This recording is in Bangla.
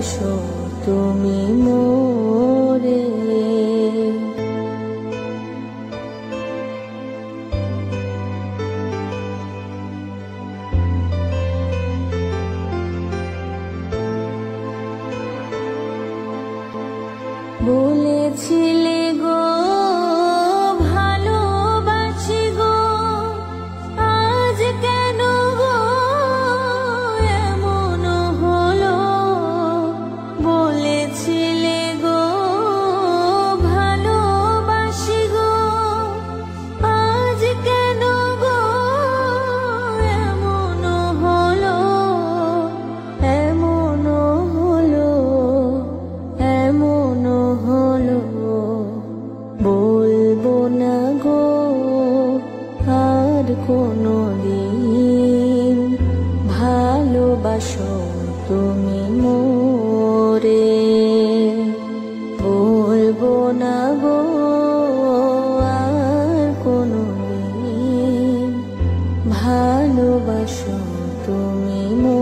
ভালোবাসো তুমি মোরে। বলেছিলে গো ভালোবাসি গো, আজ কেন গো এমন হলো। বলেছিলে গো ভালোবাসি গো, আজ কেন গো এমন হলো। এমন হলো, এমন হলো। বলবো না গো আর কোনোদিন, ভালোবাসো তুমি মোরে। বলবো না গো আর কোনোদিন, ভালোবাসো তুমি মোরে।